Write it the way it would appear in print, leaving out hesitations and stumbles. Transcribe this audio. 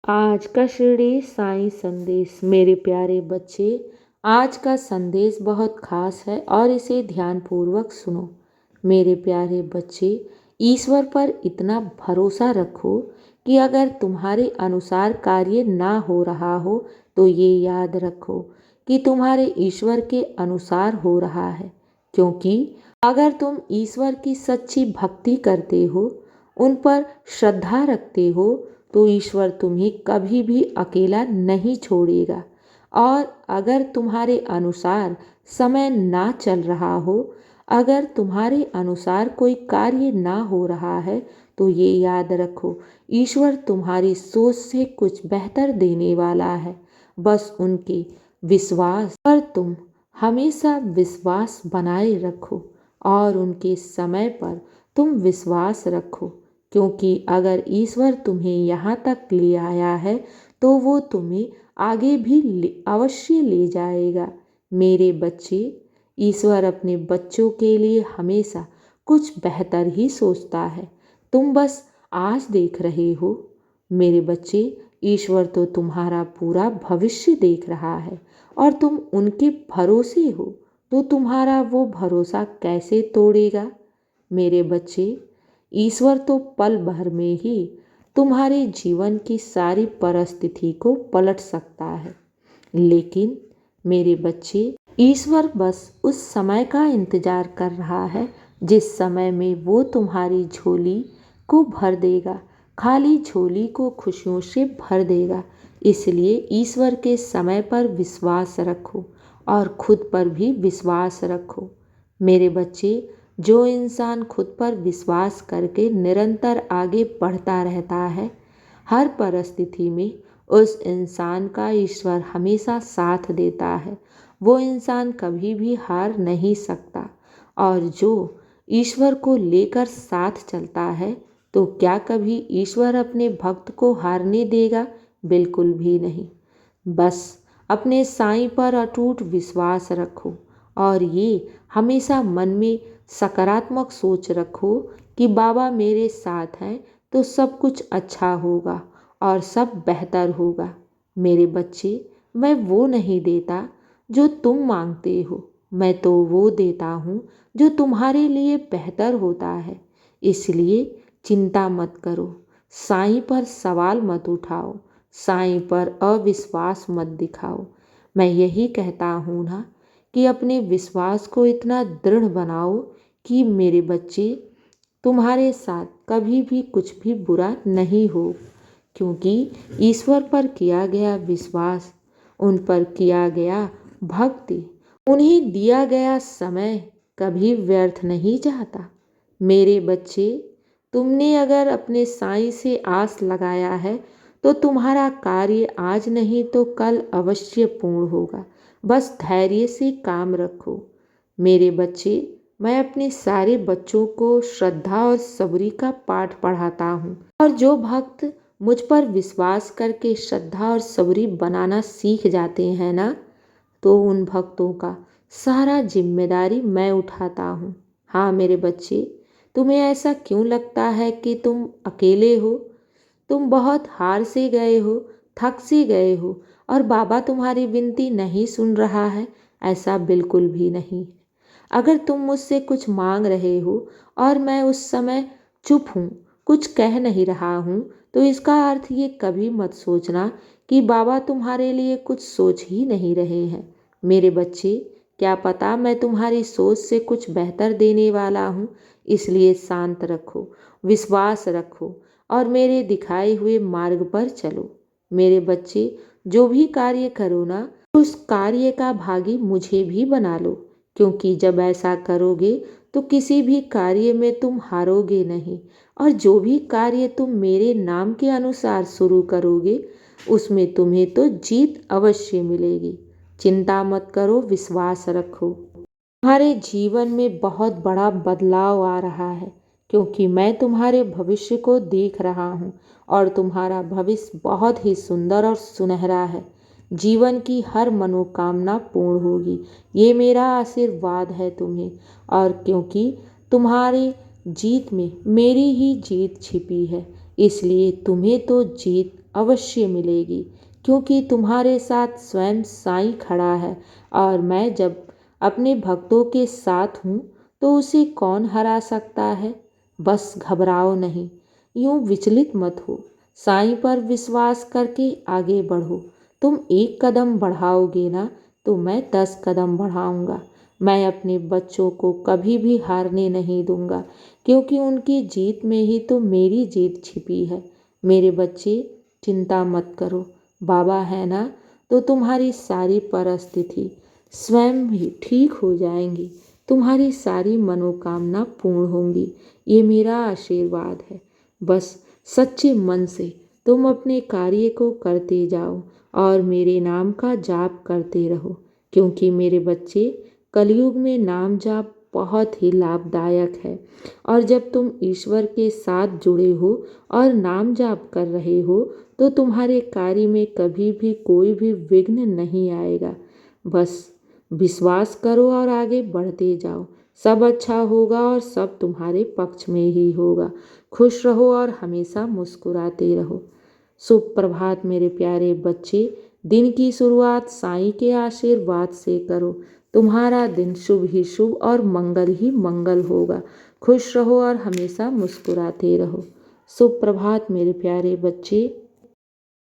आज का शिरडी साईं संदेश। मेरे प्यारे बच्चे, आज का संदेश बहुत खास है और इसे ध्यानपूर्वक सुनो। मेरे प्यारे बच्चे, ईश्वर पर इतना भरोसा रखो कि अगर तुम्हारे अनुसार कार्य ना हो रहा हो तो ये याद रखो कि तुम्हारे ईश्वर के अनुसार हो रहा है। क्योंकि अगर तुम ईश्वर की सच्ची भक्ति करते हो, उन पर श्रद्धा रखते हो, तो ईश्वर तुम्हें कभी भी अकेला नहीं छोड़ेगा। और अगर तुम्हारे अनुसार समय ना चल रहा हो, अगर तुम्हारे अनुसार कोई कार्य ना हो रहा है, तो ये याद रखो, ईश्वर तुम्हारी सोच से कुछ बेहतर देने वाला है। बस उनके विश्वास पर तुम हमेशा विश्वास बनाए रखो और उनके समय पर तुम विश्वास रखो। क्योंकि अगर ईश्वर तुम्हें यहाँ तक ले आया है तो वो तुम्हें आगे भी अवश्य ले जाएगा। मेरे बच्चे, ईश्वर अपने बच्चों के लिए हमेशा कुछ बेहतर ही सोचता है। तुम बस आज देख रहे हो। मेरे बच्चे, ईश्वर तो तुम्हारा पूरा भविष्य देख रहा है और तुम उनके भरोसे हो, तो तुम्हारा वो भरोसा कैसे तोड़ेगा। मेरे बच्चे, ईश्वर तो पल भर में ही तुम्हारे जीवन की सारी परिस्थिति को पलट सकता है। लेकिन मेरे बच्चे, ईश्वर बस उस समय का इंतजार कर रहा है जिस समय में वो तुम्हारी झोली को भर देगा, खाली झोली को खुशियों से भर देगा। इसलिए ईश्वर के समय पर विश्वास रखो और खुद पर भी विश्वास रखो। मेरे बच्चे, जो इंसान खुद पर विश्वास करके निरंतर आगे बढ़ता रहता है, हर परिस्थिति में उस इंसान का ईश्वर हमेशा साथ देता है। वो इंसान कभी भी हार नहीं सकता। और जो ईश्वर को लेकर साथ चलता है, तो क्या कभी ईश्वर अपने भक्त को हारने देगा? बिल्कुल भी नहीं। बस अपने साईं पर अटूट विश्वास रखो और ये हमेशा मन में सकारात्मक सोच रखो कि बाबा मेरे साथ हैं तो सब कुछ अच्छा होगा और सब बेहतर होगा। मेरे बच्चे, मैं वो नहीं देता जो तुम मांगते हो, मैं तो वो देता हूँ जो तुम्हारे लिए बेहतर होता है। इसलिए चिंता मत करो, साईं पर सवाल मत उठाओ, साईं पर अविश्वास मत दिखाओ। मैं यही कहता हूँ ना कि अपने विश्वास को इतना दृढ़ बनाओ कि मेरे बच्चे, तुम्हारे साथ कभी भी कुछ भी बुरा नहीं हो। क्योंकि ईश्वर पर किया गया विश्वास, उन पर किया गया भक्ति, उन्हें दिया गया समय कभी व्यर्थ नहीं जाता। मेरे बच्चे, तुमने अगर अपने साईं से आस लगाया है तो तुम्हारा कार्य आज नहीं तो कल अवश्य पूर्ण होगा। बस धैर्य से काम रखो। मेरे बच्चे, मैं अपने सारे बच्चों को श्रद्धा और सबरी का पाठ पढ़ाता हूँ और जो भक्त मुझ पर विश्वास करके श्रद्धा और सबरी बनाना सीख जाते हैं ना, तो उन भक्तों का सारा जिम्मेदारी मैं उठाता हूँ। हाँ मेरे बच्चे, तुम्हें ऐसा क्यों लगता है कि तुम अकेले हो? तुम बहुत हार से गए हो, थक से गए हो और बाबा तुम्हारी विनती नहीं सुन रहा है? ऐसा बिल्कुल भी नहीं। अगर तुम मुझसे कुछ मांग रहे हो और मैं उस समय चुप हूँ, कुछ कह नहीं रहा हूँ, तो इसका अर्थ ये कभी मत सोचना कि बाबा तुम्हारे लिए कुछ सोच ही नहीं रहे हैं। मेरे बच्चे, क्या पता मैं तुम्हारी सोच से कुछ बेहतर देने वाला हूँ। इसलिए शांत रखो, विश्वास रखो और मेरे दिखाए हुए मार्ग पर चलो। मेरे बच्चे, जो भी कार्य करो ना, उस कार्य का भागी मुझे भी बना लो। क्योंकि जब ऐसा करोगे तो किसी भी कार्य में तुम हारोगे नहीं और जो भी कार्य तुम मेरे नाम के अनुसार शुरू करोगे, उसमें तुम्हें तो जीत अवश्य मिलेगी। चिंता मत करो, विश्वास रखो। तुम्हारे जीवन में बहुत बड़ा बदलाव आ रहा है, क्योंकि मैं तुम्हारे भविष्य को देख रहा हूँ और तुम्हारा भविष्य बहुत ही सुंदर और सुनहरा है। जीवन की हर मनोकामना पूर्ण होगी, ये मेरा आशीर्वाद है तुम्हें। और क्योंकि तुम्हारे जीत में मेरी ही जीत छिपी है, इसलिए तुम्हें तो जीत अवश्य मिलेगी, क्योंकि तुम्हारे साथ स्वयं साईं खड़ा है। और मैं जब अपने भक्तों के साथ हूँ तो उसे कौन हरा सकता है। बस घबराओ नहीं, यूं विचलित मत हो, साईं पर विश्वास करके आगे बढ़ो। तुम एक कदम बढ़ाओगे ना तो मैं 10 कदम बढ़ाऊंगा। मैं अपने बच्चों को कभी भी हारने नहीं दूंगा, क्योंकि उनकी जीत में ही तो मेरी जीत छिपी है। मेरे बच्चे, चिंता मत करो, बाबा है ना, तो तुम्हारी सारी परिस्थिति स्वयं ही ठीक हो जाएंगी। तुम्हारी सारी मनोकामना पूर्ण होंगी, ये मेरा आशीर्वाद है। बस सच्चे मन से तुम अपने कार्य को करते जाओ और मेरे नाम का जाप करते रहो, क्योंकि मेरे बच्चे, कलयुग में नाम जाप बहुत ही लाभदायक है। और जब तुम ईश्वर के साथ जुड़े हो और नाम जाप कर रहे हो तो तुम्हारे कार्य में कभी भी कोई भी विघ्न नहीं आएगा। बस विश्वास करो और आगे बढ़ते जाओ। सब अच्छा होगा और सब तुम्हारे पक्ष में ही होगा। खुश रहो और हमेशा मुस्कुराते रहो। शुभ प्रभात मेरे प्यारे बच्चे। दिन की शुरुआत साईं के आशीर्वाद से करो। तुम्हारा दिन शुभ ही शुभ और मंगल ही मंगल होगा। खुश रहो और हमेशा मुस्कुराते रहो। शुभ प्रभात मेरे प्यारे बच्चे।